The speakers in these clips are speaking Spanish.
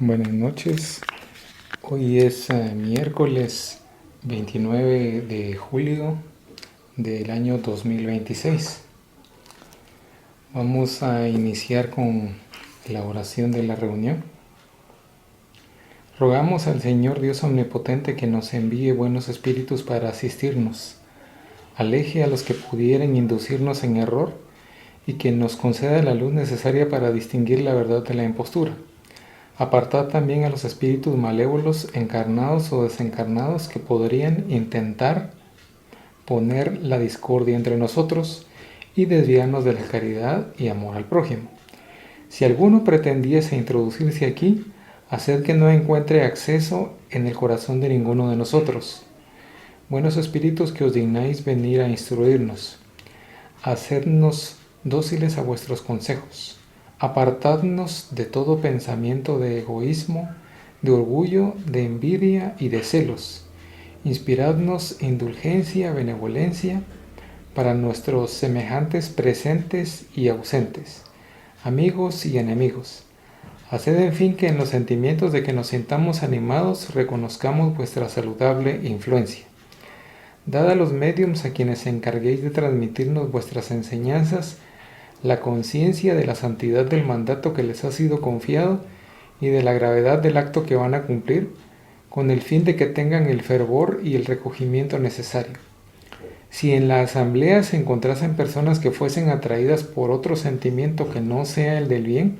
Buenas noches. Hoy es miércoles 29 de julio del año 2026. Vamos a iniciar con la oración de la reunión. Rogamos al Señor Dios Omnipotente que nos envíe buenos espíritus para asistirnos, aleje a los que pudieran inducirnos en error y que nos conceda la luz necesaria para distinguir la verdad de la impostura. Apartad también a los espíritus malévolos, encarnados o desencarnados, que podrían intentar poner la discordia entre nosotros y desviarnos de la caridad y amor al prójimo. Si alguno pretendiese introducirse aquí, haced que no encuentre acceso en el corazón de ninguno de nosotros. Buenos espíritus que os dignáis venir a instruirnos, hacednos dóciles a vuestros consejos. Apartadnos de todo pensamiento de egoísmo, de orgullo, de envidia y de celos. Inspiradnos indulgencia, benevolencia para nuestros semejantes presentes y ausentes, amigos y enemigos. Haced en fin que en los sentimientos de que nos sintamos animados reconozcamos vuestra saludable influencia. Dad a los médiums a quienes encarguéis de transmitirnos vuestras enseñanzas la conciencia de la santidad del mandato que les ha sido confiado y de la gravedad del acto que van a cumplir, con el fin de que tengan el fervor y el recogimiento necesario. Si en la asamblea se encontrasen personas que fuesen atraídas por otro sentimiento que no sea el del bien,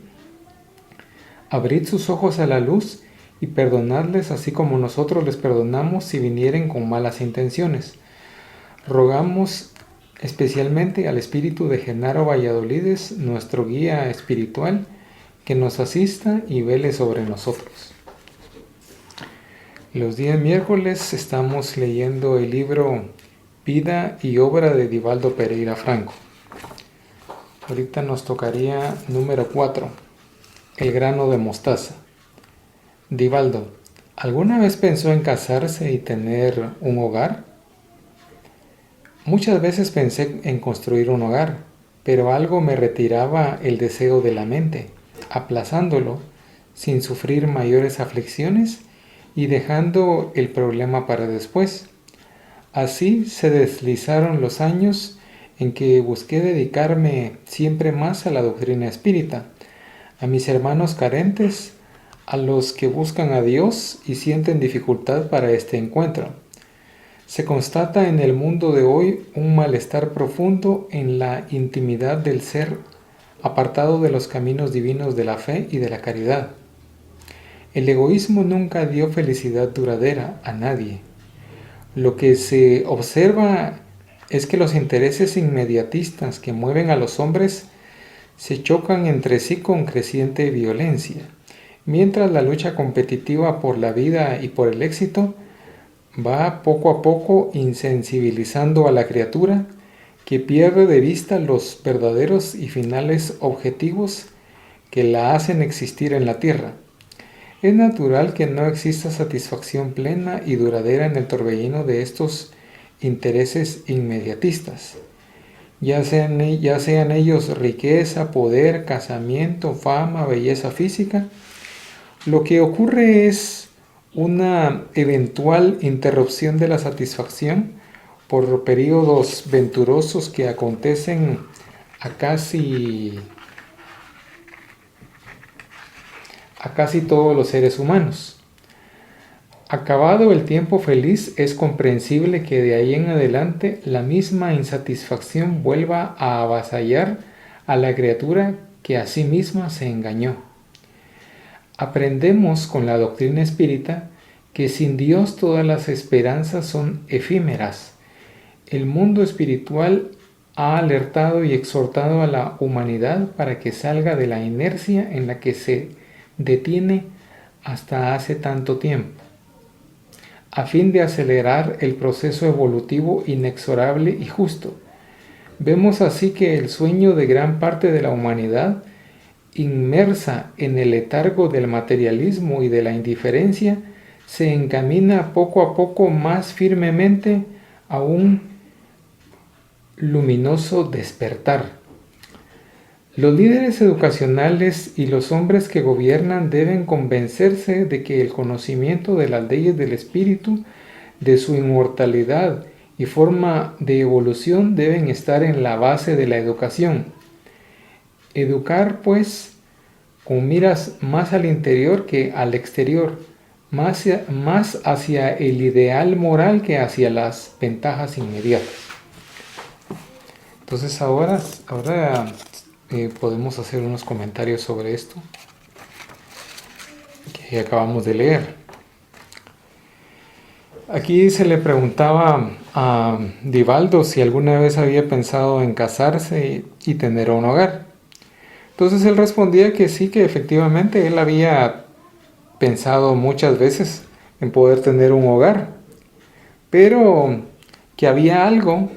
abrid sus ojos a la luz y perdonadles así como nosotros les perdonamos si vinieren con malas intenciones. Rogamos especialmente al espíritu de Genaro Valladolides, nuestro guía espiritual, que nos asista y vele sobre nosotros. Los días miércoles estamos leyendo el libro Vida y Obra de Divaldo Pereira Franco. Ahorita nos tocaría número 4, el grano de mostaza. Divaldo, ¿alguna vez pensó en casarse y tener un hogar? Muchas veces pensé en construir un hogar, pero algo me retiraba el deseo de la mente, aplazándolo sin sufrir mayores aflicciones y dejando el problema para después. Así se deslizaron los años en que busqué dedicarme siempre más a la doctrina espírita, a mis hermanos carentes, a los que buscan a Dios y sienten dificultad para este encuentro. Se constata en el mundo de hoy un malestar profundo en la intimidad del ser, apartado de los caminos divinos de la fe y de la caridad. El egoísmo nunca dio felicidad duradera a nadie. Lo que se observa es que los intereses inmediatistas que mueven a los hombres se chocan entre sí con creciente violencia, mientras la lucha competitiva por la vida y por el éxito va poco a poco insensibilizando a la criatura, que pierde de vista los verdaderos y finales objetivos que la hacen existir en la tierra. Es natural que no exista satisfacción plena y duradera en el torbellino de estos intereses inmediatistas, ya sean ellos riqueza, poder, casamiento, fama, belleza física. Lo que ocurre es una eventual interrupción de la satisfacción por periodos venturosos que acontecen a casi todos los seres humanos. Acabado el tiempo feliz, es comprensible que de ahí en adelante la misma insatisfacción vuelva a avasallar a la criatura que a sí misma se engañó. Aprendemos con la doctrina espírita que sin Dios todas las esperanzas son efímeras. El mundo espiritual ha alertado y exhortado a la humanidad para que salga de la inercia en la que se detiene hasta hace tanto tiempo, a fin de acelerar el proceso evolutivo inexorable y justo. Vemos así que el sueño de gran parte de la humanidad, inmersa en el letargo del materialismo y de la indiferencia, se encamina poco a poco más firmemente a un luminoso despertar. Los líderes educacionales y los hombres que gobiernan deben convencerse de que el conocimiento de las leyes del espíritu, de su inmortalidad y forma de evolución deben estar en la base de la educación. Educar, pues, con miras más al interior que al exterior, más hacia el ideal moral que hacia las ventajas inmediatas. Entonces ahora podemos hacer unos comentarios sobre esto que acabamos de leer. Aquí se le preguntaba a Divaldo si alguna vez había pensado en casarse y tener un hogar. Entonces él respondía que sí, que efectivamente él había pensado muchas veces en poder tener un hogar, pero que había algo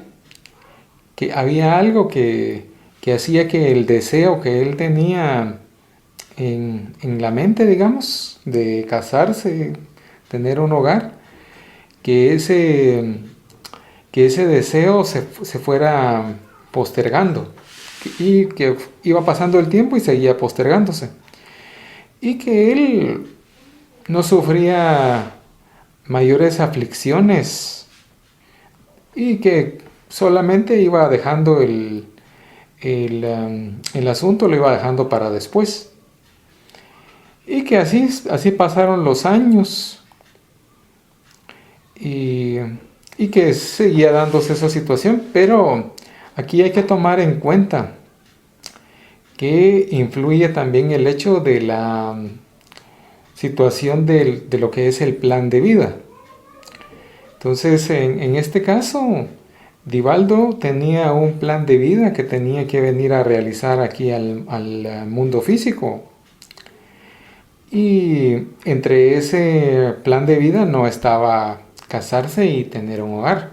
que hacía que el deseo que él tenía en la mente, digamos, de casarse, tener un hogar, que ese deseo se fuera postergando, y que iba pasando el tiempo y seguía postergándose, y que él no sufría mayores aflicciones y que solamente iba dejando el asunto, lo iba dejando para después, y que así pasaron los años y que seguía dándose esa situación. Pero aquí hay que tomar en cuenta que influye también el hecho de la situación de lo que es el plan de vida. Entonces, en este caso, Divaldo tenía un plan de vida que tenía que venir a realizar aquí al mundo físico. Y entre ese plan de vida no estaba casarse y tener un hogar.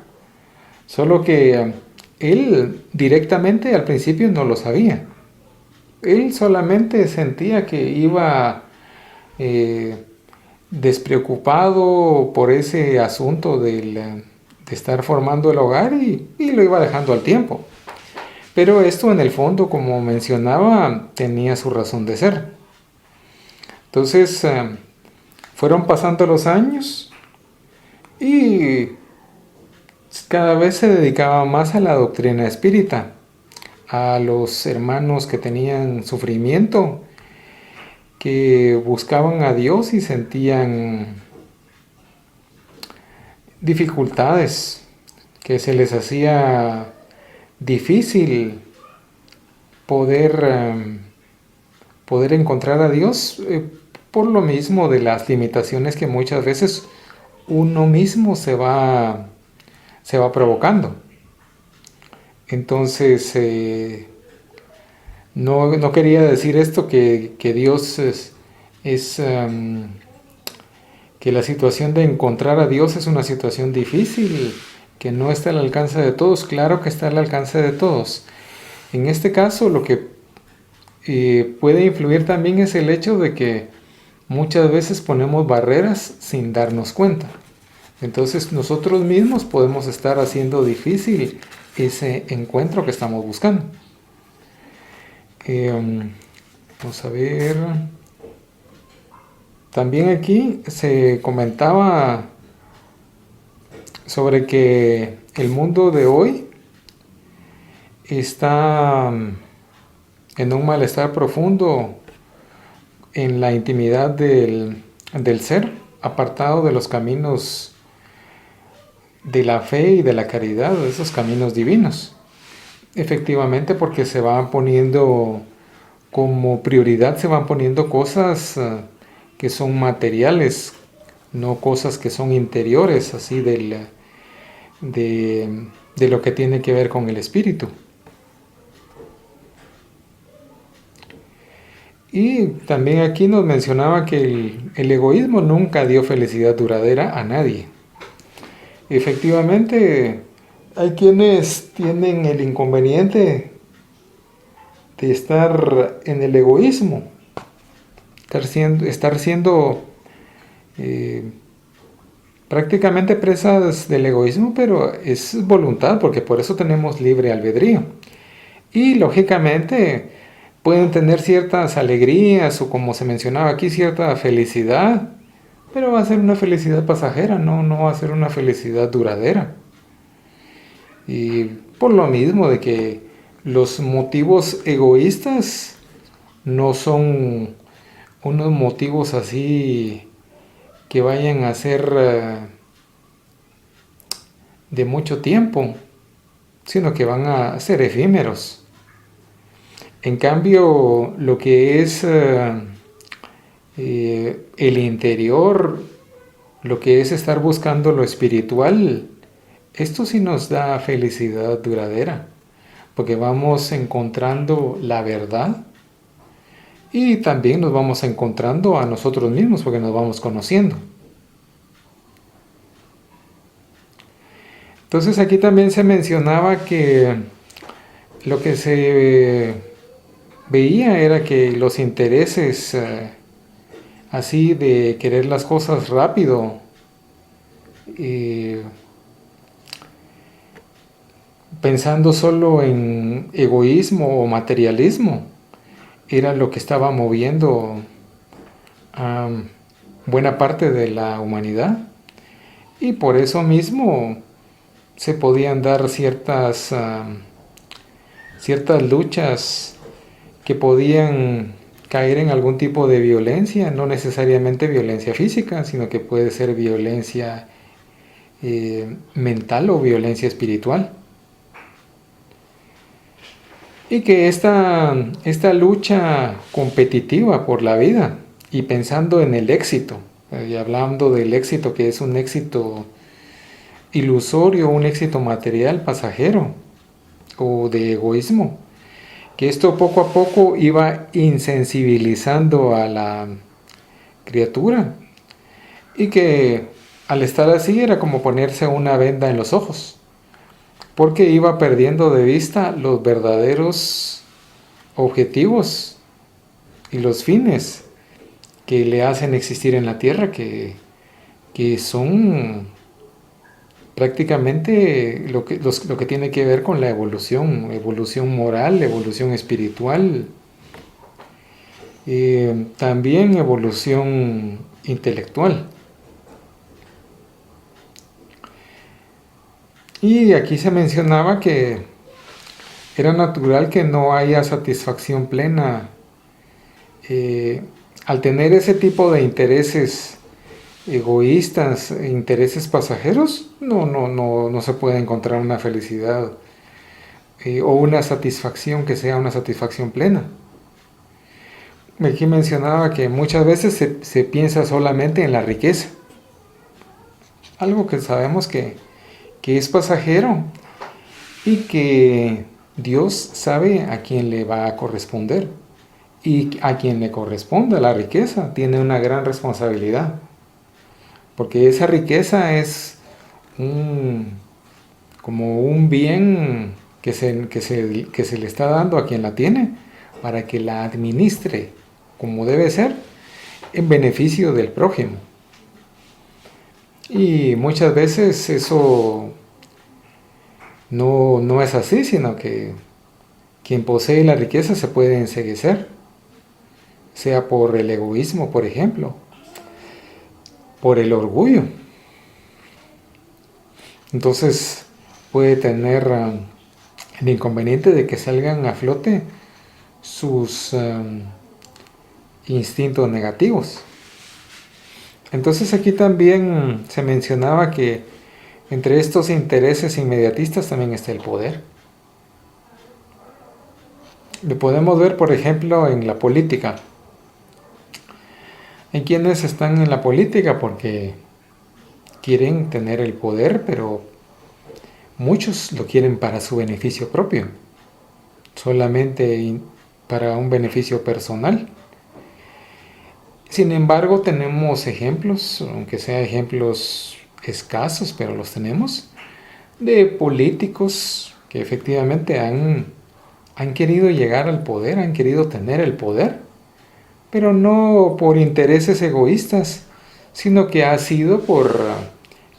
Solo que él directamente al principio no lo sabía. Él solamente sentía que iba despreocupado por ese asunto de estar formando el hogar, y lo iba dejando al tiempo. Pero esto en el fondo, como mencionaba, tenía su razón de ser. Entonces fueron pasando los años y cada vez se dedicaba más a la doctrina espírita, a los hermanos que tenían sufrimiento, que buscaban a Dios y sentían dificultades, que se les hacía difícil poder encontrar a Dios, por lo mismo de las limitaciones que muchas veces uno mismo se va provocando. Entonces, no quería decir esto que Dios que la situación de encontrar a Dios es una situación difícil, que no está al alcance de todos. Claro que está al alcance de todos. En este caso, lo que puede influir también es el hecho de que muchas veces ponemos barreras sin darnos cuenta. Entonces nosotros mismos podemos estar haciendo difícil ese encuentro que estamos buscando. Vamos a ver. También aquí se comentaba sobre que el mundo de hoy está en un malestar profundo en la intimidad del ser, apartado de los caminos de la fe y de la caridad, de esos caminos divinos. Efectivamente, porque se van poniendo como prioridad, se van poniendo cosas que son materiales, no cosas que son interiores, así de lo que tiene que ver con el espíritu. Y también aquí nos mencionaba que el egoísmo nunca dio felicidad duradera a nadie. Efectivamente, hay quienes tienen el inconveniente de estar en el egoísmo, estar siendo prácticamente presas del egoísmo, pero es voluntad, porque por eso tenemos libre albedrío. Y lógicamente pueden tener ciertas alegrías o, como se mencionaba aquí, cierta felicidad, pero va a ser una felicidad pasajera, no va a ser una felicidad duradera. Y por lo mismo de que los motivos egoístas no son unos motivos así que vayan a ser de mucho tiempo, sino que van a ser efímeros. En cambio, lo que es el interior, lo que es estar buscando lo espiritual, esto sí nos da felicidad duradera, porque vamos encontrando la verdad y también nos vamos encontrando a nosotros mismos, porque nos vamos conociendo. Entonces aquí también se mencionaba que lo que se veía era que los intereses así de querer las cosas rápido, pensando solo en egoísmo o materialismo, era lo que estaba moviendo a buena parte de la humanidad. Y por eso mismo se podían dar ciertas luchas que podían caer en algún tipo de violencia, no necesariamente violencia física, sino que puede ser violencia mental o violencia espiritual. Y que esta lucha competitiva por la vida y pensando en el éxito, y hablando del éxito que es un éxito ilusorio, un éxito material, pasajero o de egoísmo, que esto poco a poco iba insensibilizando a la criatura y que al estar así era como ponerse una venda en los ojos, porque iba perdiendo de vista los verdaderos objetivos y los fines que le hacen existir en la tierra, que son prácticamente lo que tiene que ver con la evolución moral, evolución espiritual, también evolución intelectual. Y aquí se mencionaba que era natural que no haya satisfacción plena. Al tener ese tipo de intereses egoístas, intereses pasajeros, no se puede encontrar una felicidad o una satisfacción que sea una satisfacción plena. Aquí mencionaba que muchas veces se piensa solamente en la riqueza, algo que sabemos que es pasajero y que Dios sabe a quién le va a corresponder, y a quien le corresponda la riqueza tiene una gran responsabilidad, porque esa riqueza es como un bien que se le está dando a quien la tiene para que la administre como debe ser en beneficio del prójimo. Y muchas veces eso no es así, sino que quien posee la riqueza se puede enceguecer, sea por el egoísmo, por ejemplo, por el orgullo. Entonces puede tener el inconveniente de que salgan a flote sus instintos negativos. Entonces aquí también se mencionaba que entre estos intereses inmediatistas también está el poder. Lo podemos ver, por ejemplo, en la política. Hay quienes están en la política porque quieren tener el poder, pero muchos lo quieren para su beneficio propio, solamente para un beneficio personal. Sin embargo, tenemos ejemplos, aunque sean ejemplos escasos, pero los tenemos, de políticos que efectivamente han querido llegar al poder, han querido tener el poder, pero no por intereses egoístas, sino que ha sido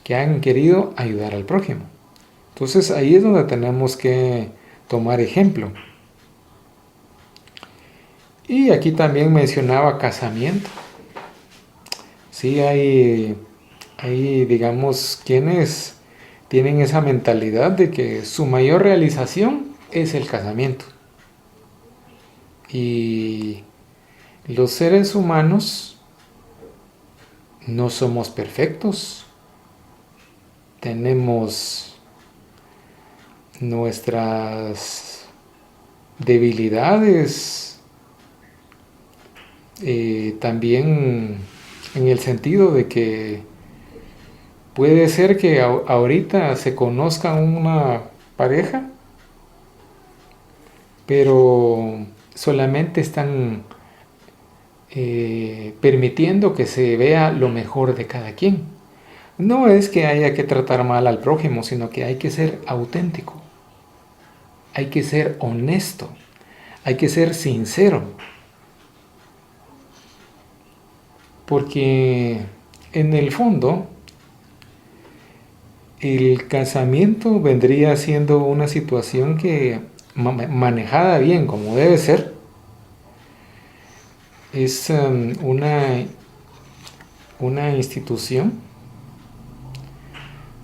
que han querido ayudar al prójimo. Entonces ahí es donde tenemos que tomar ejemplo. Y aquí también mencionaba casamiento. Sí, hay, digamos, quienes tienen esa mentalidad de que su mayor realización es el casamiento. Y los seres humanos no somos perfectos. Tenemos nuestras debilidades, también en el sentido de que puede ser que ahorita se conozca una pareja, pero solamente están permitiendo que se vea lo mejor de cada quien. No es que haya que tratar mal al prójimo, sino que hay que ser auténtico, hay que ser honesto, hay que ser sincero, porque en el fondo el casamiento vendría siendo una situación que, manejada bien como debe ser, es una institución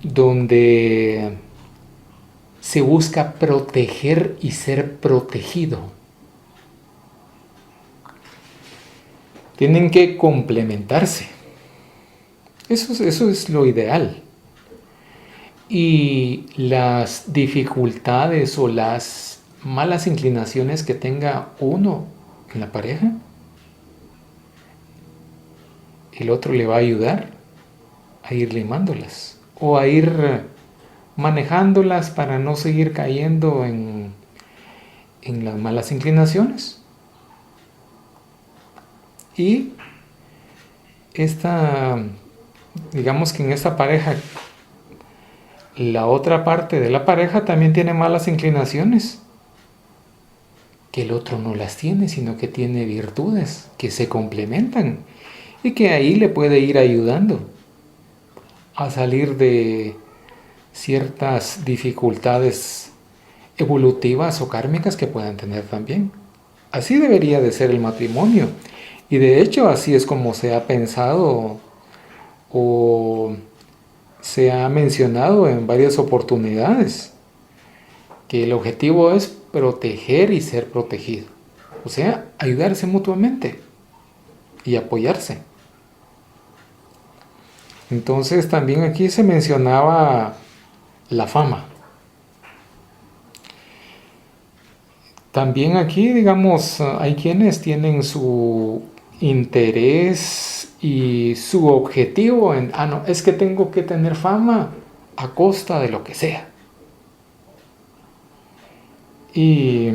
donde se busca proteger y ser protegido. Tienen que complementarse. Eso es lo ideal. Y las dificultades o las malas inclinaciones que tenga uno en la pareja, el otro le va a ayudar a ir limándolas o a ir manejándolas para no seguir cayendo en las malas inclinaciones. Y digamos que en esta pareja, la otra parte de la pareja también tiene malas inclinaciones, que el otro no las tiene, sino que tiene virtudes que se complementan y que ahí le puede ir ayudando a salir de ciertas dificultades evolutivas o kármicas que puedan tener también. Así debería de ser el matrimonio. Y de hecho así es como se ha pensado o se ha mencionado en varias oportunidades, que el objetivo es proteger y ser protegido. O sea, ayudarse mutuamente y apoyarse. Entonces también aquí se mencionaba la fama. También aquí, digamos, hay quienes tienen su interés y su objetivo en, no, es que tengo que tener fama a costa de lo que sea. Y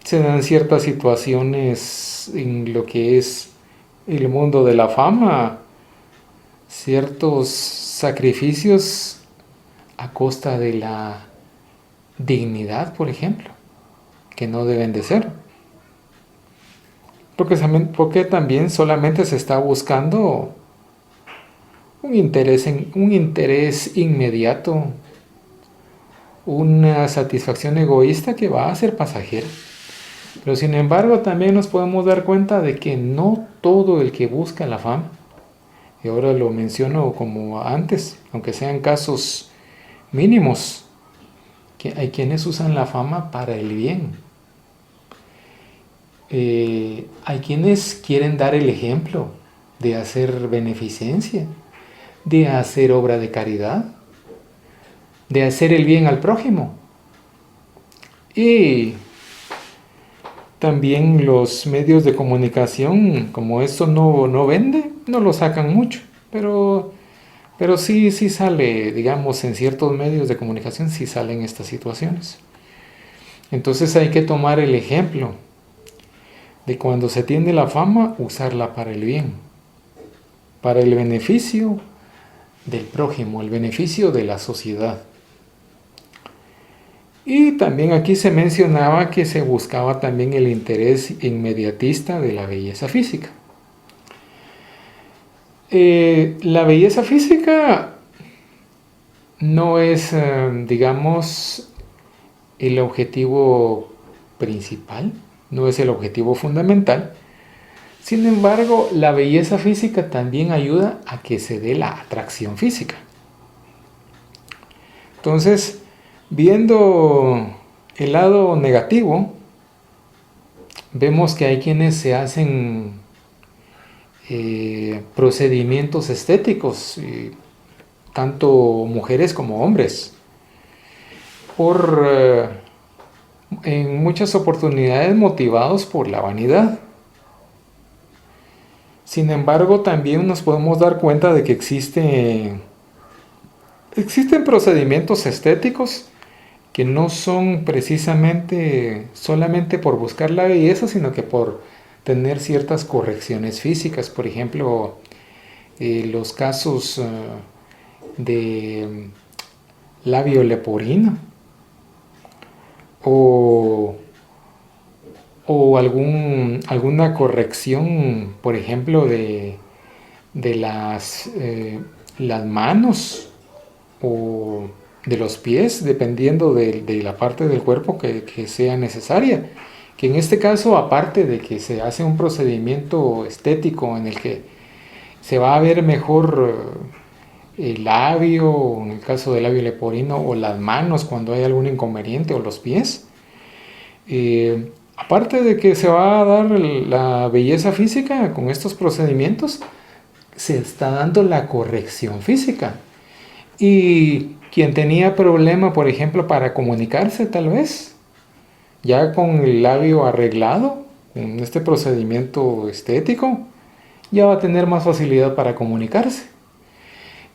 se dan ciertas situaciones en lo que es el mundo de la fama, ciertos sacrificios a costa de la dignidad, por ejemplo, que no deben de ser. Porque también solamente se está buscando un interés inmediato, una satisfacción egoísta que va a ser pasajera. Pero sin embargo también nos podemos dar cuenta de que no todo el que busca la fama, y ahora lo menciono como antes, aunque sean casos mínimos, que hay quienes usan la fama para el bien. Hay quienes quieren dar el ejemplo de hacer beneficencia, de hacer obra de caridad, de hacer el bien al prójimo. Y también los medios de comunicación, como esto no vende, no lo sacan mucho, pero sí sale, digamos, en ciertos medios de comunicación sí salen estas situaciones. Entonces hay que tomar el ejemplo de cuando se tiene la fama, usarla para el bien, para el beneficio del prójimo, el beneficio de la sociedad. Y también aquí se mencionaba que se buscaba también el interés inmediatista de la belleza física. La belleza física no es, digamos, el objetivo principal, no es el objetivo fundamental, Sin embargo, la belleza física también ayuda a que se dé la atracción física. Entonces, viendo el lado negativo, vemos que hay quienes se hacen procedimientos estéticos, tanto mujeres como hombres, en muchas oportunidades motivados por la vanidad. Sin embargo, también nos podemos dar cuenta de que existen procedimientos estéticos que no son precisamente solamente por buscar la belleza, sino que por tener ciertas correcciones físicas. Por ejemplo, los casos de labio leporino o alguna corrección, por ejemplo, de las manos o de los pies, dependiendo de la parte del cuerpo que sea necesaria. Que en este caso, aparte de que se hace un procedimiento estético en el que se va a ver mejor el labio, en el caso del labio leporino, o las manos cuando hay algún inconveniente, o los pies, aparte de que se va a dar la belleza física con estos procedimientos, se está dando la corrección física. Y quien tenía problema, por ejemplo, para comunicarse, tal vez, ya con el labio arreglado, con este procedimiento estético, ya va a tener más facilidad para comunicarse.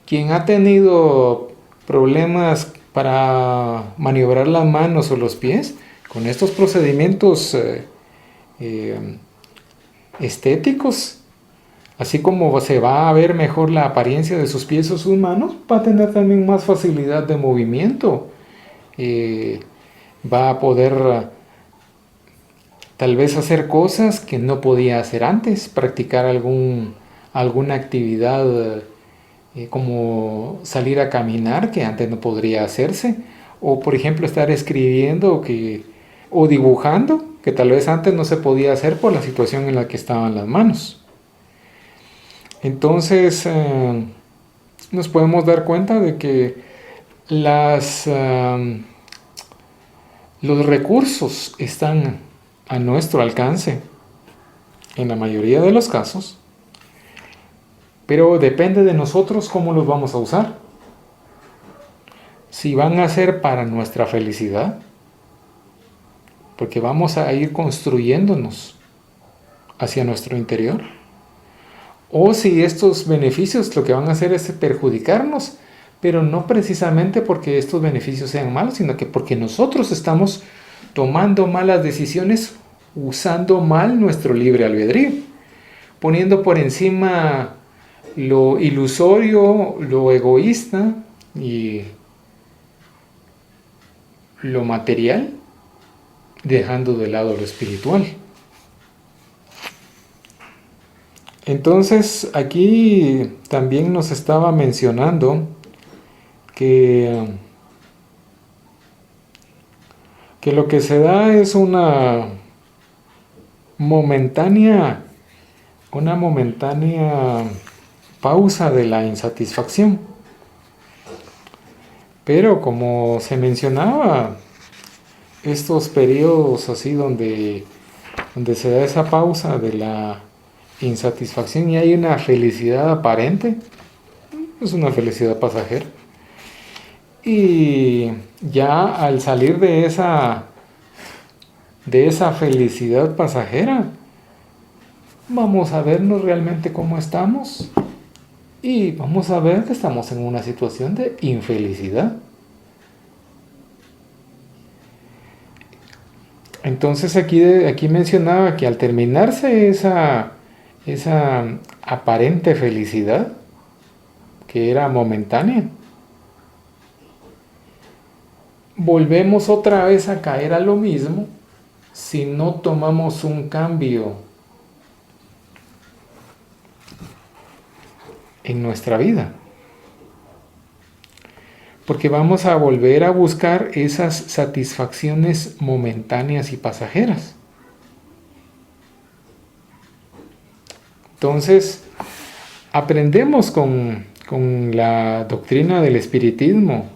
Quien ha tenido problemas para maniobrar las manos o los pies, con estos procedimientos estéticos, así como se va a ver mejor la apariencia de sus pies o sus manos, va a tener también más facilidad de movimiento. Va a poder tal vez hacer cosas que no podía hacer antes, practicar alguna actividad como salir a caminar que antes no podría hacerse, o por ejemplo estar escribiendo o dibujando que tal vez antes no se podía hacer por la situación en la que estaban las manos. Entonces nos podemos dar cuenta de que los recursos están a nuestro alcance en la mayoría de los casos, pero depende de nosotros cómo los vamos a usar. Si van a ser para nuestra felicidad, porque vamos a ir construyéndonos hacia nuestro interior, o si estos beneficios lo que van a hacer es perjudicarnos, pero no precisamente porque estos beneficios sean malos, sino que porque nosotros estamos tomando malas decisiones, usando mal nuestro libre albedrío, poniendo por encima lo ilusorio, lo egoísta y lo material, dejando de lado lo espiritual. Entonces aquí también nos estaba mencionando que lo que se da es una momentánea pausa de la insatisfacción. Pero como se mencionaba, estos periodos así donde se da esa pausa de la insatisfacción y hay una felicidad aparente, es una felicidad pasajera. Y ya al salir de esa felicidad pasajera, vamos a vernos realmente cómo estamos y vamos a ver que estamos en una situación de infelicidad. Entonces aquí mencionaba que al terminarse esa aparente felicidad, que era momentánea, volvemos otra vez a caer a lo mismo si no tomamos un cambio en nuestra vida. Porque vamos a volver a buscar esas satisfacciones momentáneas y pasajeras. Entonces, aprendemos con la doctrina del espiritismo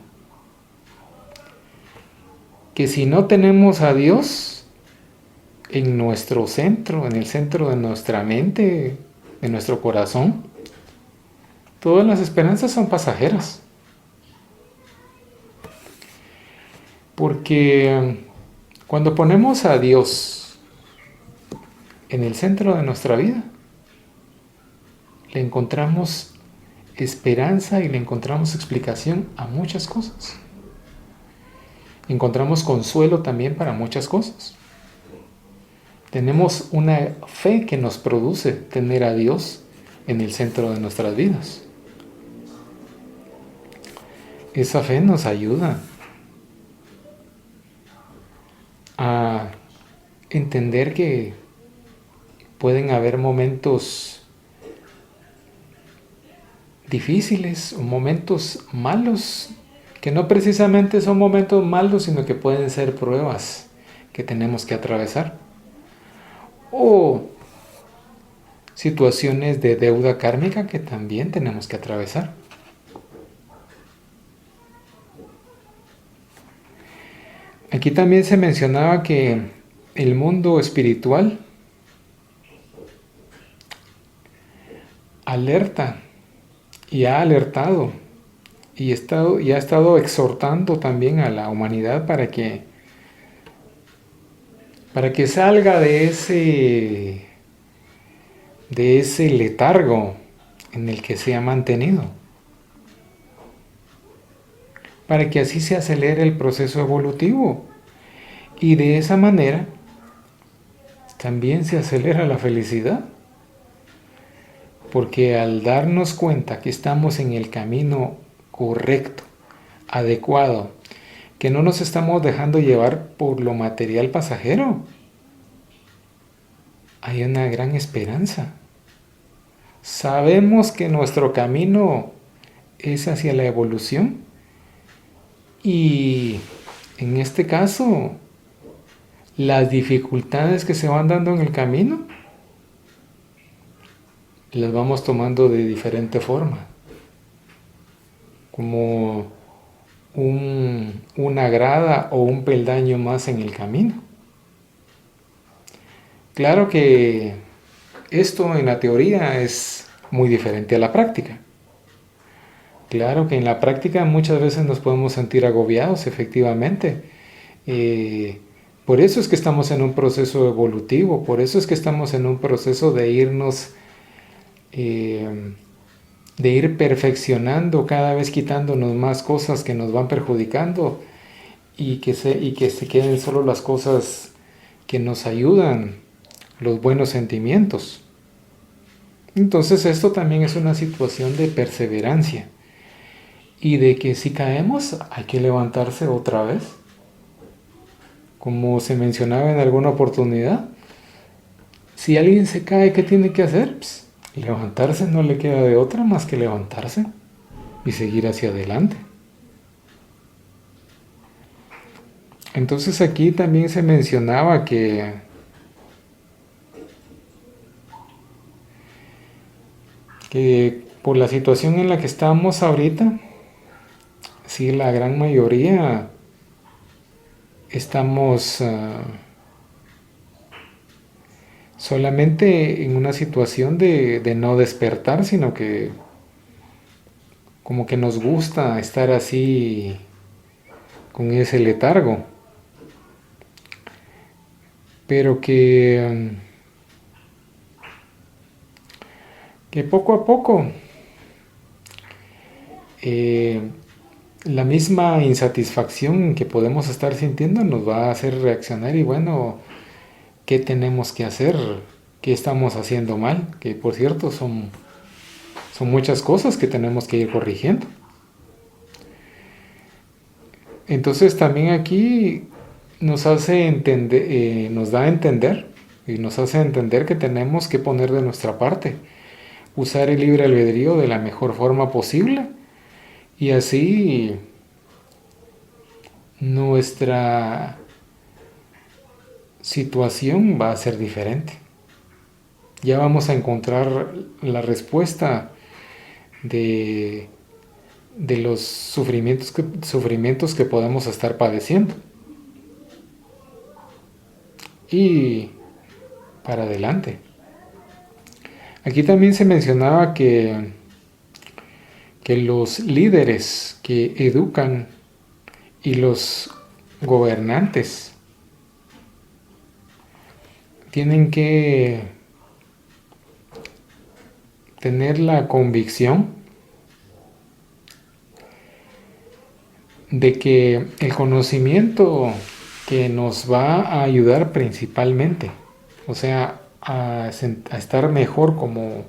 que si no tenemos a Dios en nuestro centro, en el centro de nuestra mente, de nuestro corazón, todas las esperanzas son pasajeras. Porque cuando ponemos a Dios en el centro de nuestra vida, le encontramos esperanza y le encontramos explicación a muchas cosas. Encontramos consuelo también para muchas cosas. Tenemos una fe que nos produce tener a Dios en el centro de nuestras vidas. Esa fe nos ayuda a entender que pueden haber momentos difíciles o momentos malos, que no precisamente son momentos malos, sino que pueden ser pruebas que tenemos que atravesar, o situaciones de deuda kármica que también tenemos que atravesar. Aquí también se mencionaba que el mundo espiritual alerta y ha alertado y ha estado exhortando también a la humanidad para que salga de ese letargo en el que se ha mantenido, para que así se acelere el proceso evolutivo y de esa manera también se acelera la felicidad, porque al darnos cuenta que estamos en el camino correcto, adecuado, que no nos estamos dejando llevar por lo material pasajero, hay una gran esperanza. Sabemos que nuestro camino es hacia la evolución y en este caso las dificultades que se van dando en el camino las vamos tomando de diferente forma, como una grada o un peldaño más en el camino. Claro que esto en la teoría es muy diferente a la práctica. Claro que en la práctica muchas veces nos podemos sentir agobiados, efectivamente. Por eso es que estamos en un proceso evolutivo, por eso es que estamos en un proceso de irnos, de ir perfeccionando, cada vez quitándonos más cosas que nos van perjudicando y que se queden solo las cosas que nos ayudan, los buenos sentimientos. Entonces esto también es una situación de perseverancia y de que si caemos hay que levantarse otra vez. Como se mencionaba en alguna oportunidad, si alguien se cae, ¿qué tiene que hacer? Pues, levantarse, no le queda de otra más que levantarse y seguir hacia adelante. Entonces aquí también se mencionaba que por la situación en la que estamos ahorita, sí, la gran mayoría estamos solamente en una situación de no despertar, sino que como que nos gusta estar así con ese letargo, pero que poco a poco la misma insatisfacción que podemos estar sintiendo nos va a hacer reaccionar y bueno, ¿qué tenemos que hacer? ¿Qué estamos haciendo mal? Que por cierto son muchas cosas que tenemos que ir corrigiendo. Entonces también aquí nos hace entender, nos da a entender y nos hace entender que tenemos que poner de nuestra parte, usar el libre albedrío de la mejor forma posible y así nuestra situación va a ser diferente. ya vamos a encontrar la respuesta de, de los sufrimientos que podemos estar padeciendo. Y para adelante. Aquí también se mencionaba que los líderes que educan y los gobernantes tienen que tener la convicción de que el conocimiento que nos va a ayudar principalmente, o sea, a estar mejor como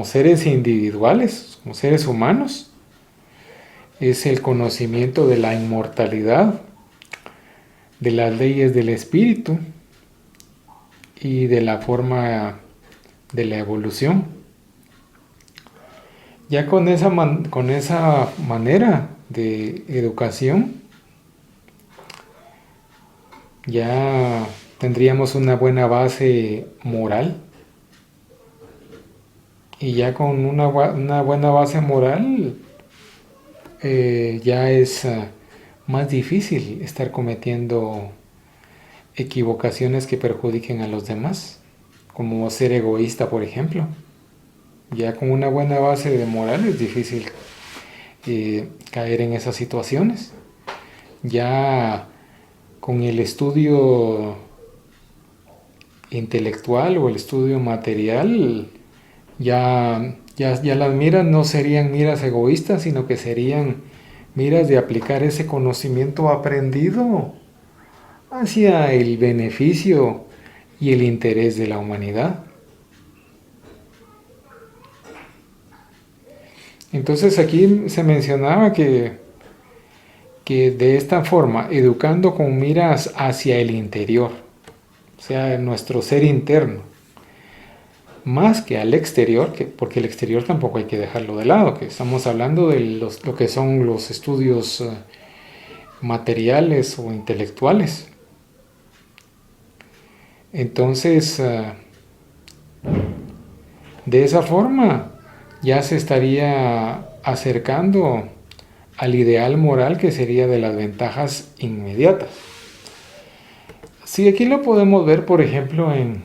seres individuales, como seres humanos, es el conocimiento de la inmortalidad, de las leyes del espíritu y de la forma de la evolución. Ya con esa manera de educación, ya tendríamos una buena base moral. Y ya con una buena base moral, ya es más difícil estar cometiendo equivocaciones que perjudiquen a los demás, como ser egoísta, por ejemplo. Ya con una buena base de moral es difícil caer en esas situaciones. Ya con el estudio intelectual o el estudio material, ya las miras no serían miras egoístas, sino que serían miras de aplicar ese conocimiento aprendido hacia el beneficio y el interés de la humanidad. Entonces aquí se mencionaba que de esta forma, educando con miras hacia el interior, o sea, nuestro ser interno, más que al exterior, porque el exterior tampoco hay que dejarlo de lado, que estamos hablando de lo que son los estudios materiales o intelectuales. Entonces, de esa forma ya se estaría acercando al ideal moral, que sería de las ventajas inmediatas. Sí, aquí lo podemos ver, por ejemplo, en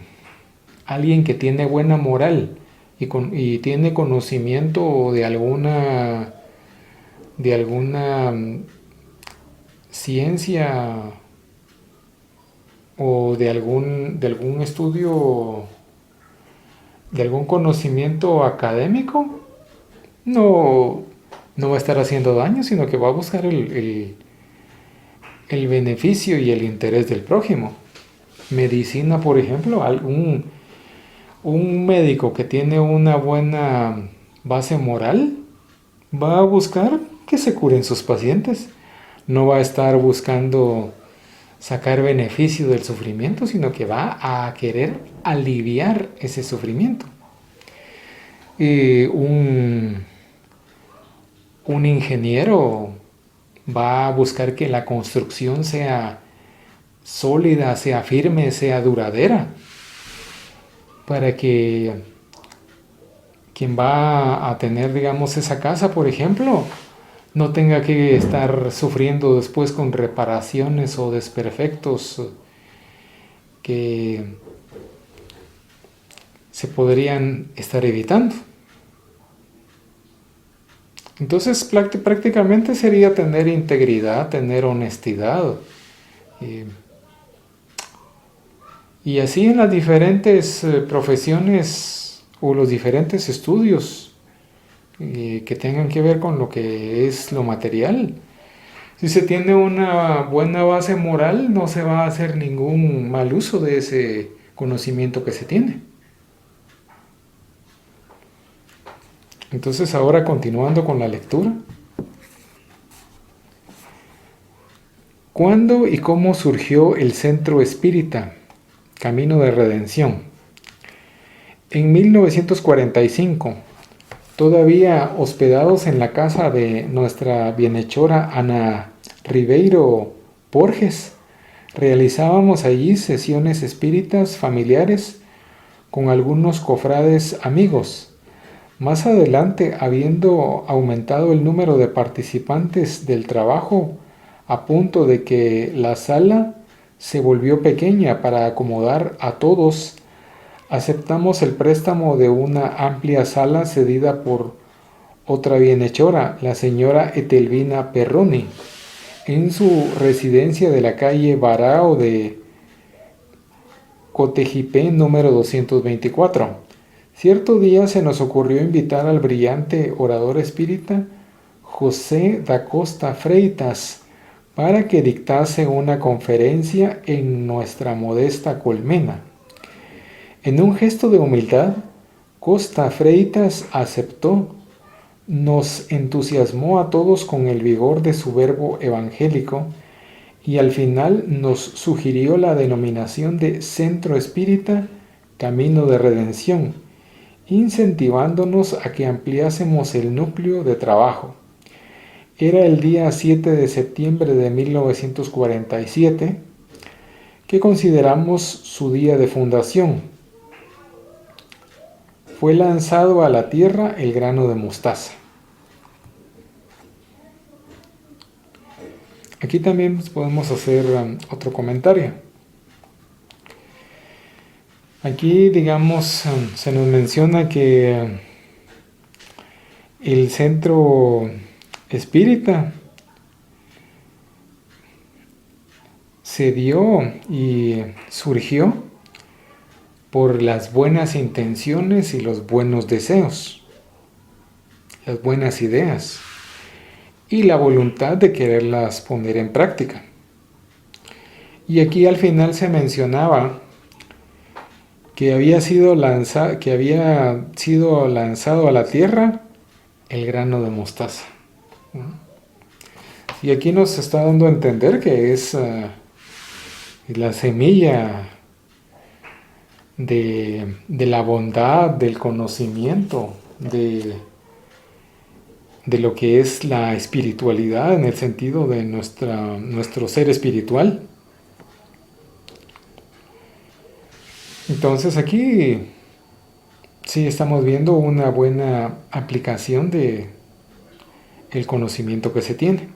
alguien que tiene buena moral y tiene conocimiento de alguna ciencia o de algún estudio, de algún conocimiento académico, no va a estar haciendo daño, sino que va a buscar el beneficio y el interés del prójimo. Medicina, por ejemplo, un médico que tiene una buena base moral va a buscar que se curen sus pacientes. No va a estar buscando sacar beneficio del sufrimiento, sino que va a querer aliviar ese sufrimiento. Un ingeniero va a buscar que la construcción sea sólida, sea firme, sea duradera, para que quien va a tener, digamos, esa casa, por ejemplo, no tenga que estar sufriendo después con reparaciones o desperfectos que se podrían estar evitando. Entonces prácticamente sería tener integridad, tener honestidad. Y así en las diferentes profesiones o los diferentes estudios que tengan que ver con lo que es lo material. Si se tiene una buena base moral, no se va a hacer ningún mal uso de ese conocimiento que se tiene. Entonces ahora, continuando con la lectura. ¿Cuándo y cómo surgió el Centro Espírita Camino de Redención? En 1945, todavía hospedados en la casa de nuestra bienhechora Ana Ribeiro Borges, realizábamos allí sesiones espíritas familiares con algunos cofrades amigos. Más adelante, habiendo aumentado el número de participantes del trabajo, a punto de que la sala se volvió pequeña para acomodar a todos, aceptamos el préstamo de una amplia sala cedida por otra bienhechora, la señora Etelvina Perroni, en su residencia de la calle Barao de Cotejipé número 224. Cierto día se nos ocurrió invitar al brillante orador espírita José da Costa Freitas para que dictase una conferencia en nuestra modesta colmena. En un gesto de humildad, Costa Freitas aceptó, nos entusiasmó a todos con el vigor de su verbo evangélico y al final nos sugirió la denominación de Centro Espírita Camino de Redención, incentivándonos a que ampliásemos el núcleo de trabajo. Era el día 7 de septiembre de 1947, que consideramos su día de fundación. Fue lanzado a la tierra el grano de mostaza. Aquí también podemos hacer otro comentario. Aquí, digamos, se nos menciona que el centro espírita se dio y surgió por las buenas intenciones y los buenos deseos, las buenas ideas y la voluntad de quererlas poner en práctica. Y aquí al final se mencionaba que había sido lanzado a la tierra el grano de mostaza. Y aquí nos está dando a entender que es la semilla de la bondad, del conocimiento, de lo que es la espiritualidad en el sentido de nuestro ser espiritual. Entonces aquí sí estamos viendo una buena aplicación de el conocimiento que se tiene.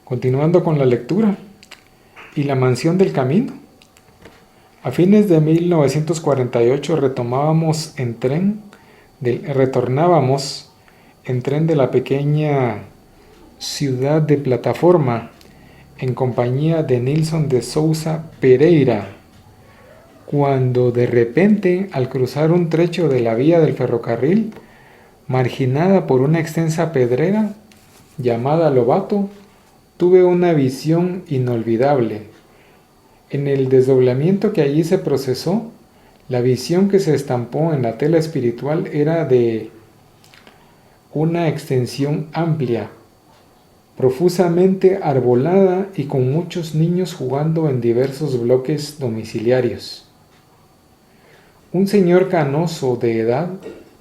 Continuando con la lectura. Y la mansión del camino. A fines de 1948 retornábamos en tren de la pequeña ciudad de Plataforma en compañía de Nilson de Souza Pereira, cuando de repente, al cruzar un trecho de la vía del ferrocarril, marginada por una extensa pedrera llamada Lobato, tuve una visión inolvidable. En el desdoblamiento que allí se procesó, la visión que se estampó en la tela espiritual era de una extensión amplia, profusamente arbolada y con muchos niños jugando en diversos bloques domiciliarios. Un señor canoso de edad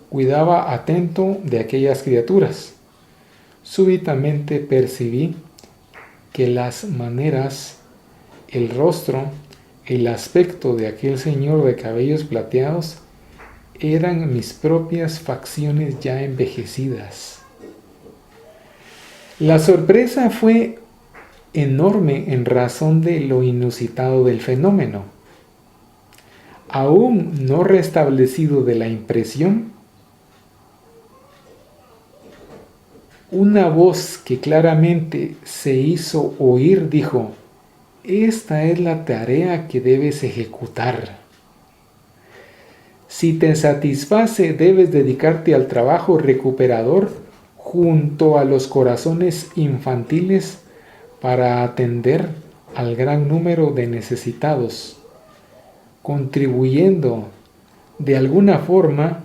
cuidaba atento de aquellas criaturas. Súbitamente percibí que las maneras, el rostro, el aspecto de aquel señor de cabellos plateados eran mis propias facciones ya envejecidas. La sorpresa fue enorme en razón de lo inusitado del fenómeno. Aún no restablecido de la impresión, una voz que claramente se hizo oír dijo: «Esta es la tarea que debes ejecutar. Si te satisface, debes dedicarte al trabajo recuperador junto a los corazones infantiles para atender al gran número de necesitados, contribuyendo de alguna forma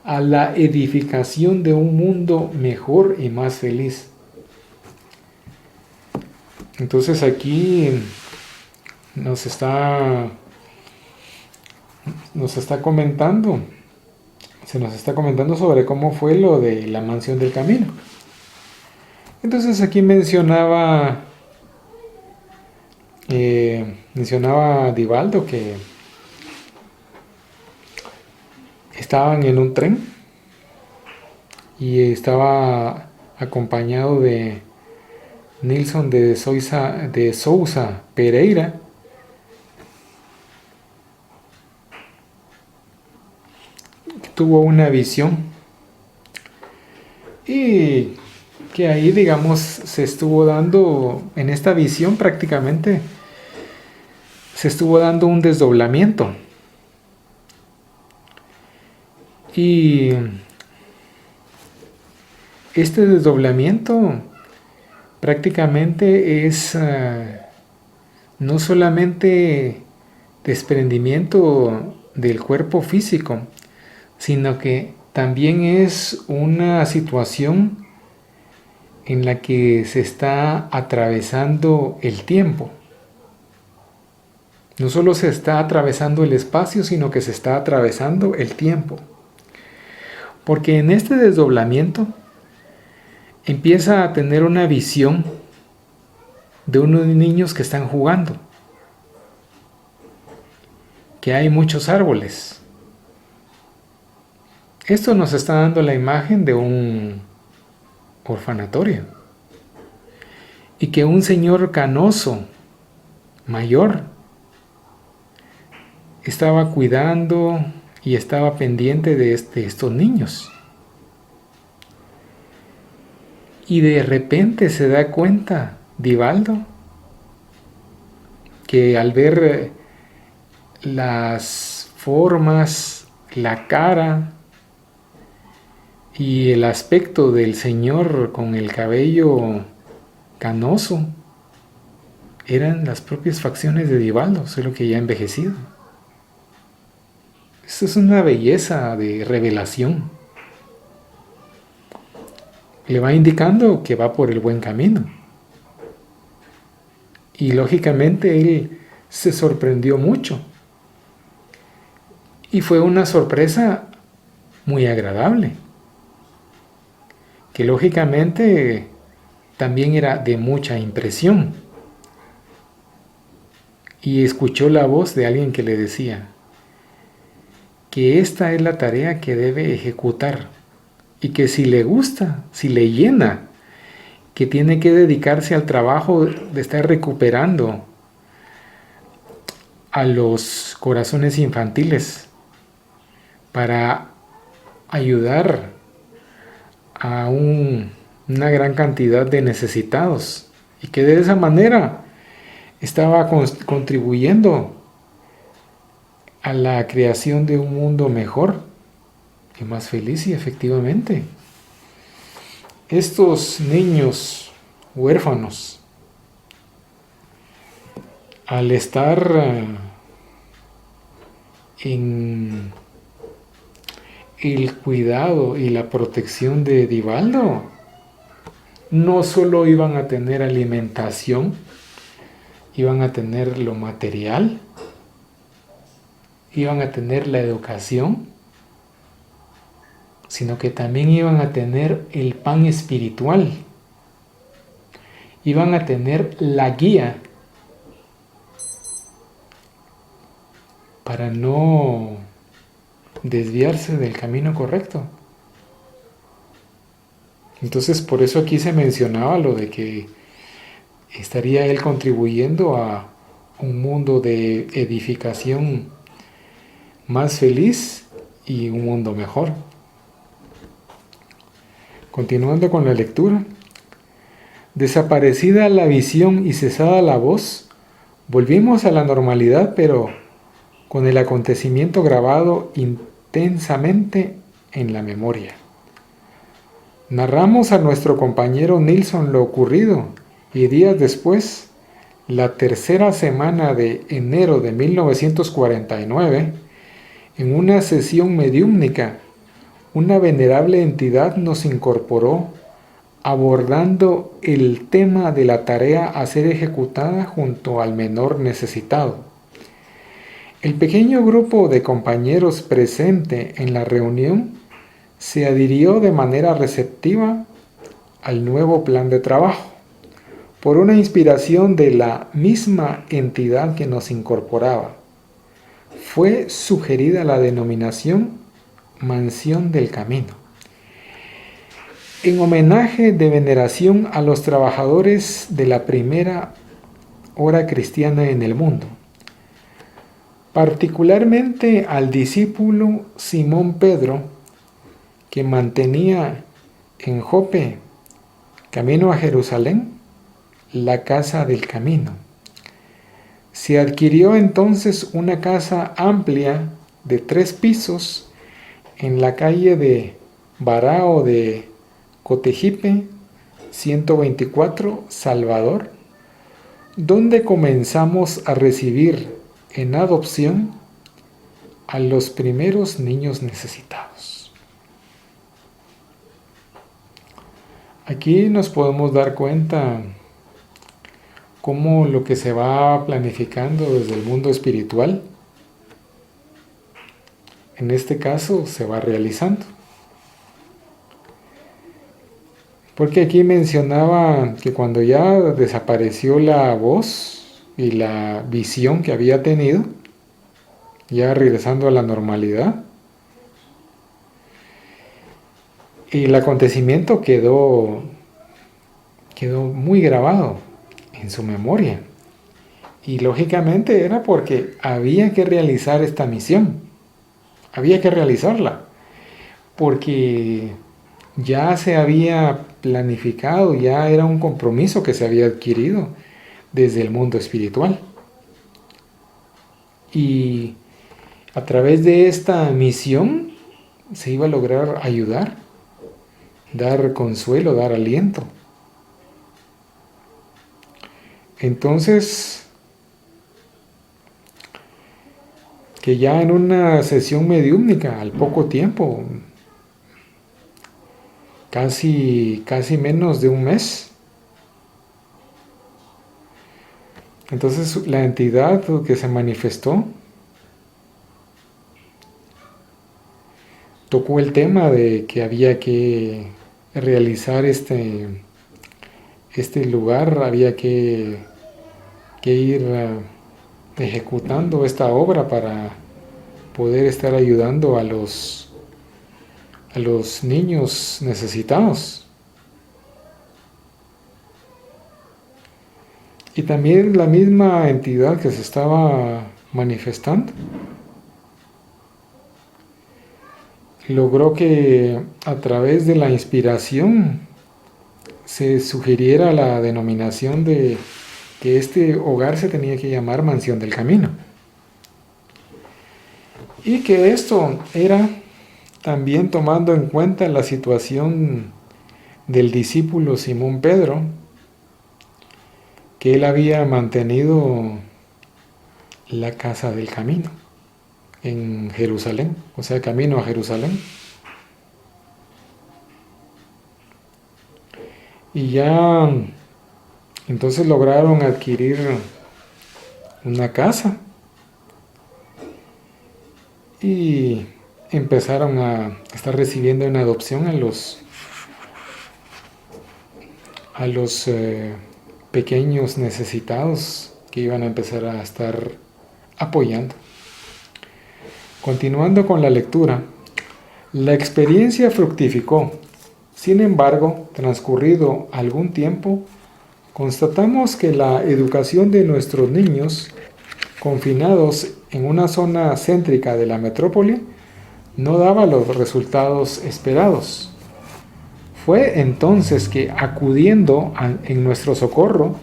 a la edificación de un mundo mejor y más feliz». Entonces aquí nos está comentando, se nos está comentando sobre cómo fue lo de la mansión del camino. Entonces aquí mencionaba Divaldo que estaban en un tren y estaba acompañado de Nilson de Sousa Pereira, que tuvo una visión y que ahí, digamos, se estuvo dando, en esta visión prácticamente, se estuvo dando un desdoblamiento. Y este desdoblamiento prácticamente es no solamente desprendimiento del cuerpo físico, sino que también es una situación en la que se está atravesando el tiempo. No solo se está atravesando el espacio, sino que se está atravesando el tiempo. Porque en este desdoblamiento empieza a tener una visión de unos niños que están jugando, que hay muchos árboles. Esto nos está dando la imagen de un orfanatorio y que un señor canoso, mayor, estaba cuidando y estaba pendiente de estos niños. Y de repente se da cuenta Divaldo que al ver las formas, la cara y el aspecto del señor con el cabello canoso, eran las propias facciones de Divaldo, solo que ya envejecido. Esto es una belleza de revelación. Le va indicando que va por el buen camino. Y lógicamente él se sorprendió mucho. Y fue una sorpresa muy agradable, que lógicamente también era de mucha impresión. Y escuchó la voz de alguien que le decía que esta es la tarea que debe ejecutar y que si le gusta, si le llena, que tiene que dedicarse al trabajo de estar recuperando a los corazones infantiles para ayudar a una gran cantidad de necesitados y que de esa manera estaba contribuyendo a la creación de un mundo mejor y más feliz. Y efectivamente, estos niños huérfanos, al estar en el cuidado y la protección de Divaldo, no solo iban a tener alimentación, iban a tener lo material, iban a tener la educación, sino que también iban a tener el pan espiritual, iban a tener la guía para no desviarse del camino correcto. Entonces, por eso aquí se mencionaba lo de que estaría él contribuyendo a un mundo de edificación más feliz y un mundo mejor. Continuando con la lectura. Desaparecida la visión y cesada la voz, volvimos a la normalidad, pero con el acontecimiento grabado intensamente en la memoria. Narramos a nuestro compañero Nilson lo ocurrido y días después, la tercera semana de enero de 1949, en una sesión mediúmnica, una venerable entidad nos incorporó abordando el tema de la tarea a ser ejecutada junto al menor necesitado. El pequeño grupo de compañeros presente en la reunión se adhirió de manera receptiva al nuevo plan de trabajo, por una inspiración de la misma entidad que nos incorporaba. Fue sugerida la denominación Mansión del Camino, en homenaje de veneración a los trabajadores de la primera hora cristiana en el mundo, particularmente al discípulo Simón Pedro, que mantenía en Jope, camino a Jerusalén, la casa del camino. Se adquirió entonces una casa amplia de 3 pisos en la calle de Barao de Cotegipe, 124, Salvador, donde comenzamos a recibir en adopción a los primeros niños necesitados. Aquí nos podemos dar cuenta cómo lo que se va planificando desde el mundo espiritual, en este caso, se va realizando. Porque aquí mencionaba que cuando ya desapareció la voz y la visión que había tenido, ya regresando a la normalidad, y el acontecimiento quedó muy grabado en su memoria. Y lógicamente era porque había que realizar esta misión, había que realizarla, porque ya se había planificado, ya era un compromiso que se había adquirido desde el mundo espiritual. Y a través de esta misión se iba a lograr ayudar, dar consuelo, dar aliento. Entonces, que ya en una sesión mediúmnica, al poco tiempo, casi menos de un mes, entonces la entidad que se manifestó tocó el tema de que había que realizar este lugar, había que ir ejecutando esta obra para poder estar ayudando a los niños necesitados. Y también la misma entidad que se estaba manifestando logró que a través de la inspiración se sugiriera la denominación de que este hogar se tenía que llamar Mansión del Camino. Y que esto era también tomando en cuenta la situación del discípulo Simón Pedro, que él había mantenido la casa del camino en Jerusalén, o sea, camino a Jerusalén. Y ya entonces lograron adquirir una casa y empezaron a estar recibiendo en adopción a los pequeños necesitados que iban a empezar a estar apoyando. Continuando con la lectura, la experiencia fructificó. Sin embargo, transcurrido algún tiempo, constatamos que la educación de nuestros niños, confinados en una zona céntrica de la metrópoli, no daba los resultados esperados. Fue entonces que, acudiendo en nuestro socorro,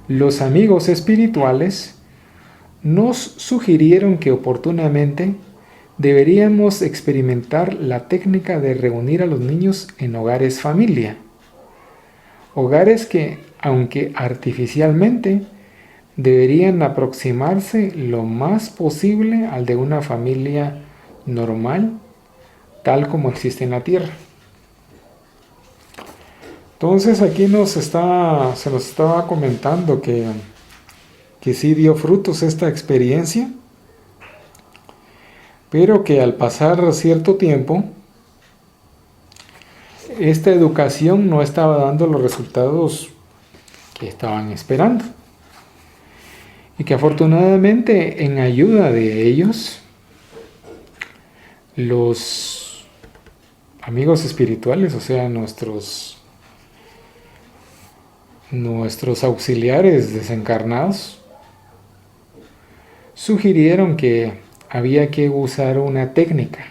los amigos espirituales nos sugirieron que oportunamente deberíamos experimentar la técnica de reunir a los niños en hogares familia. Hogares que, aunque artificialmente, deberían aproximarse lo más posible al de una familia normal, tal como existe en la Tierra. Entonces aquí se nos estaba comentando que sí dio frutos esta experiencia, pero que al pasar cierto tiempo, esta educación no estaba dando los resultados que estaban esperando. Y que afortunadamente, en ayuda de ellos, los amigos espirituales, o sea, nuestros auxiliares desencarnados, sugirieron que había que usar una técnica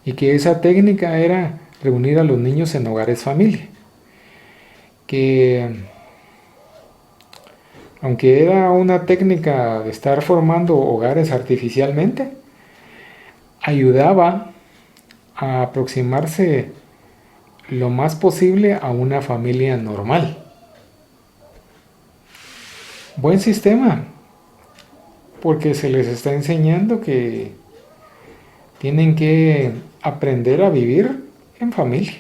y que esa técnica era reunir a los niños en hogares familia, que aunque era una técnica de estar formando hogares artificialmente, ayudaba a aproximarse lo más posible a una familia normal. Buen sistema, porque se les está enseñando que tienen que aprender a vivir en familia.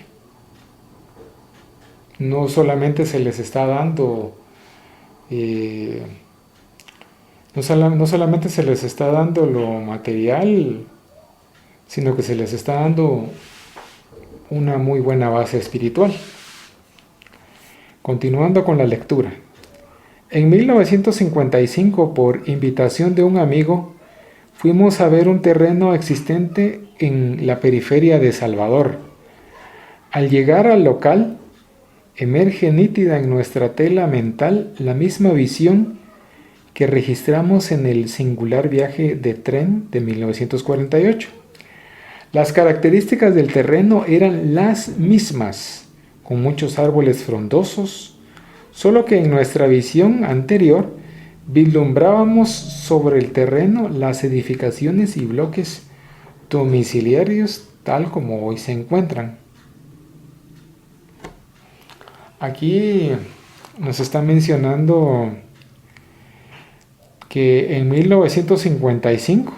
No solamente se les está dando, no solamente se les está dando lo material, sino que se les está dando una muy buena base espiritual. Continuando con la lectura. En 1955, por invitación de un amigo, fuimos a ver un terreno existente en la periferia de Salvador. Al llegar al local, emerge nítida en nuestra tela mental la misma visión que registramos en el singular viaje de tren de 1948. Las características del terreno eran las mismas, con muchos árboles frondosos, solo que en nuestra visión anterior vislumbrábamos sobre el terreno las edificaciones y bloques domiciliarios tal como hoy se encuentran. Aquí nos está mencionando que en 1955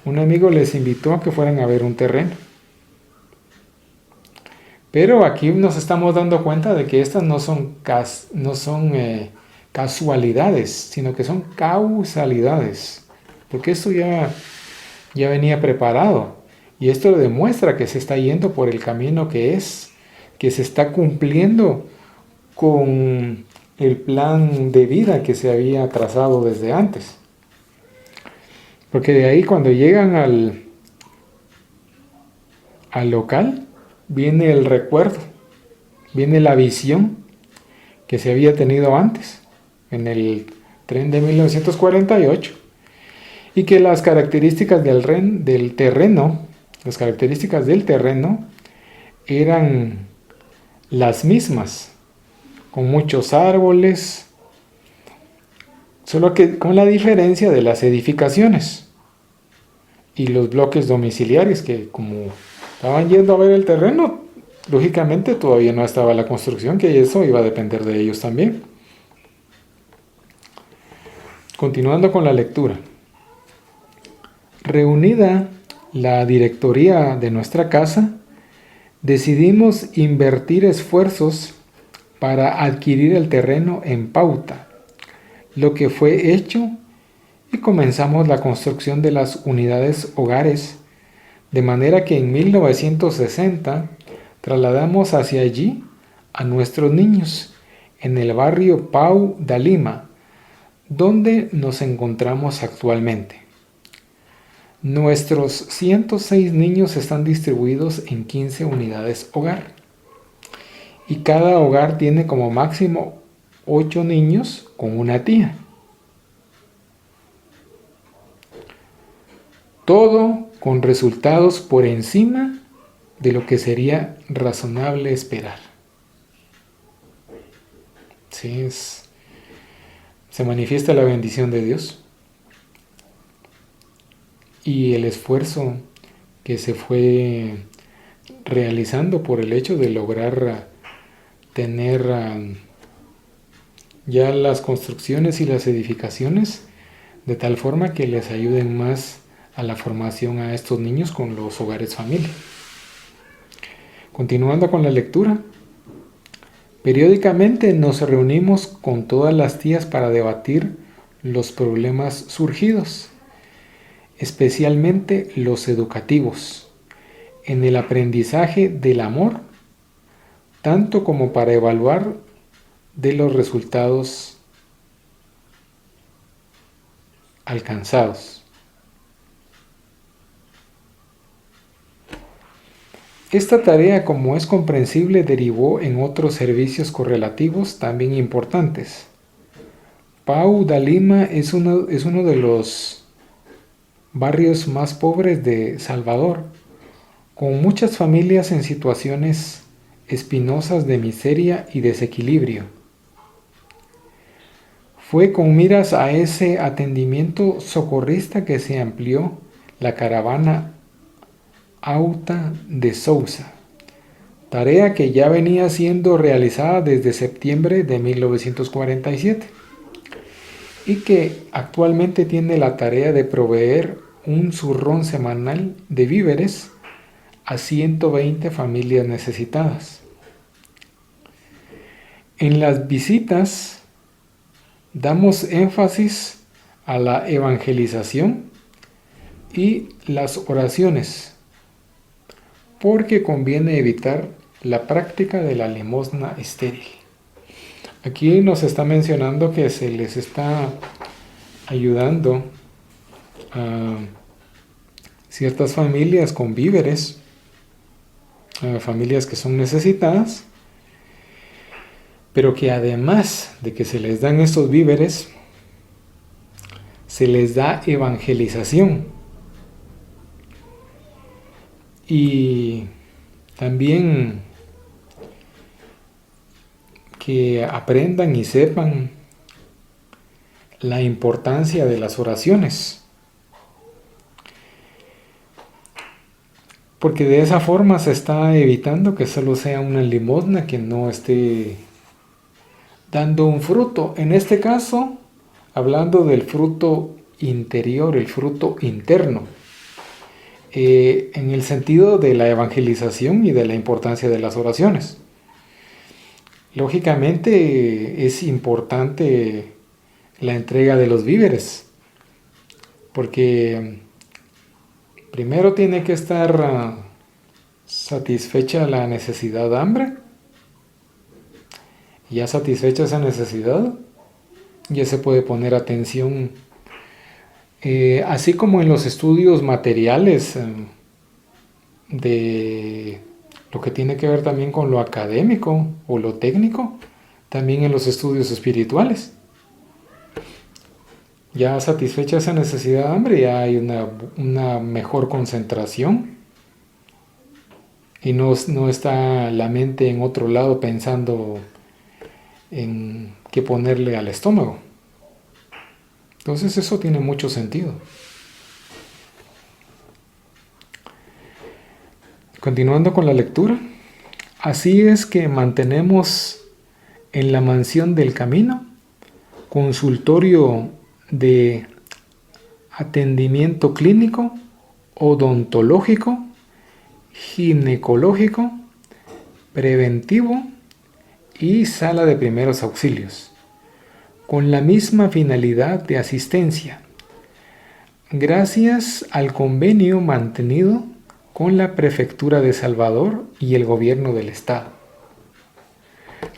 un amigo les invitó a que fueran a ver un terreno. Pero aquí nos estamos dando cuenta de que estas no son casualidades, sino que son causalidades. Porque esto ya venía preparado. Y esto demuestra que se está yendo por el camino que se está cumpliendo con el plan de vida que se había trazado desde antes. Porque de ahí cuando llegan al local, viene el recuerdo, viene la visión que se había tenido antes, en el tren de 1948, y que las características del terreno eran las mismas, con muchos árboles, solo que con la diferencia de las edificaciones y los bloques domiciliares, que como estaban yendo a ver el terreno, lógicamente todavía no estaba la construcción, que eso iba a depender de ellos también. Continuando con la lectura. Reunida la directoría de nuestra casa, decidimos invertir esfuerzos para adquirir el terreno en pauta, lo que fue hecho, y comenzamos la construcción de las unidades hogares, de manera que en 1960 trasladamos hacia allí a nuestros niños en el barrio Pau da Lima, donde nos encontramos actualmente. Nuestros 106 niños están distribuidos en 15 unidades hogar, y cada hogar tiene como máximo 8 niños con una tía. Todo con resultados por encima de lo que sería razonable esperar. Sí, se manifiesta la bendición de Dios y el esfuerzo que se fue realizando por el hecho de lograr tener ya las construcciones y las edificaciones de tal forma que les ayuden más a la formación a estos niños con los hogares familia. Continuando con la lectura. Periódicamente nos reunimos con todas las tías para debatir los problemas surgidos, especialmente los educativos, en el aprendizaje del amor, tanto como para evaluar de los resultados alcanzados. Esta tarea, como es comprensible, derivó en otros servicios correlativos también importantes. Pau da Lima es uno de los barrios más pobres de Salvador, con muchas familias en situaciones espinosas de miseria y desequilibrio. Fue con miras a ese atendimiento socorrista que se amplió la caravana Auta de Sousa, tarea que ya venía siendo realizada desde septiembre de 1947 y que actualmente tiene la tarea de proveer un zurrón semanal de víveres a 120 familias necesitadas. En las visitas damos énfasis a la evangelización y las oraciones, porque conviene evitar la práctica de la limosna estéril. Aquí nos está mencionando que se les está ayudando a ciertas familias con víveres, a familias que son necesitadas, pero que además de que se les dan estos víveres, se les da evangelización. Y también que aprendan y sepan la importancia de las oraciones, porque de esa forma se está evitando que solo sea una limosna que no esté dando un fruto. En este caso, hablando del fruto interior, el fruto interno, en el sentido de la evangelización y de la importancia de las oraciones. Lógicamente es importante la entrega de los víveres, porque primero tiene que estar satisfecha la necesidad de hambre. Ya satisfecha esa necesidad, ya se puede poner atención, así como en los estudios materiales de lo que tiene que ver también con lo académico o lo técnico, también en los estudios espirituales. Ya satisfecha esa necesidad de hambre, ya hay una mejor concentración y no está la mente en otro lado pensando en qué ponerle al estómago. Entonces eso tiene mucho sentido. Continuando con la lectura, así es que mantenemos en la mansión del camino consultorio de atendimiento clínico, odontológico, ginecológico, preventivo y sala de primeros auxilios, con la misma finalidad de asistencia, gracias al convenio mantenido con la Prefectura de Salvador y el Gobierno del Estado.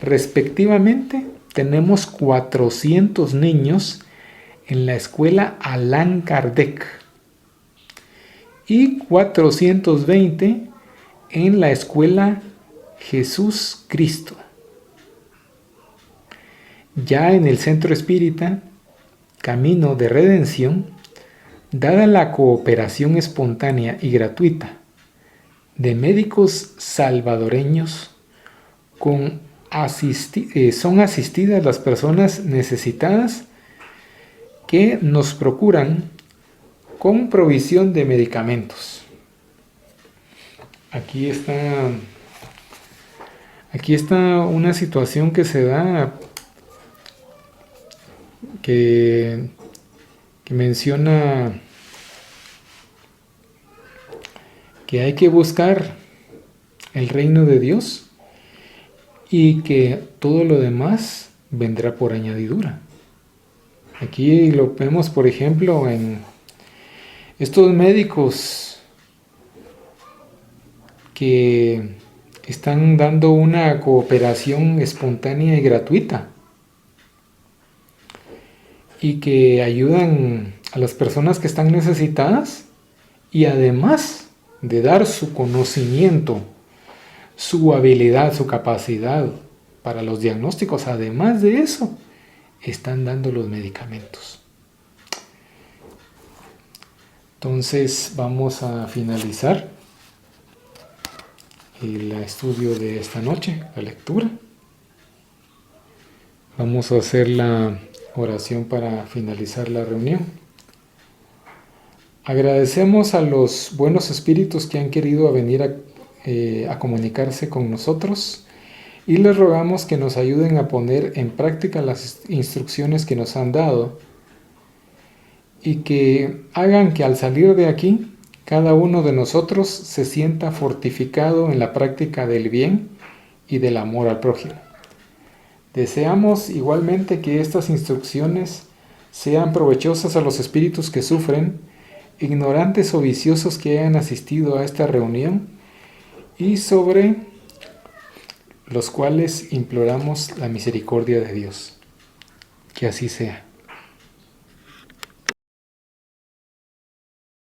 Respectivamente, tenemos 400 niños en la escuela Allan Kardec y 420 en la escuela Jesús Cristo. Ya en el Centro Espírita Camino de Redención, dada la cooperación espontánea y gratuita de médicos salvadoreños, son asistidas las personas necesitadas que nos procuran con provisión de medicamentos. Aquí está una situación que se da, que menciona que hay que buscar el reino de Dios y que todo lo demás vendrá por añadidura. Aquí lo vemos, por ejemplo, en estos médicos que están dando una cooperación espontánea y gratuita y que ayudan a las personas que están necesitadas, y además de dar su conocimiento su habilidad, su capacidad para los diagnósticos. Además de eso, están dando los medicamentos. Entonces vamos a finalizar el estudio de esta noche, la lectura. Vamos a hacer la oración para finalizar la reunión. Agradecemos a los buenos espíritus que han querido venir a comunicarse con nosotros y les rogamos que nos ayuden a poner en práctica las instrucciones que nos han dado y que hagan que al salir de aquí cada uno de nosotros se sienta fortificado en la práctica del bien y del amor al prójimo. Deseamos igualmente que estas instrucciones sean provechosas a los espíritus que sufren, ignorantes o viciosos que hayan asistido a esta reunión y sobre los cuales imploramos la misericordia de Dios. Que así sea.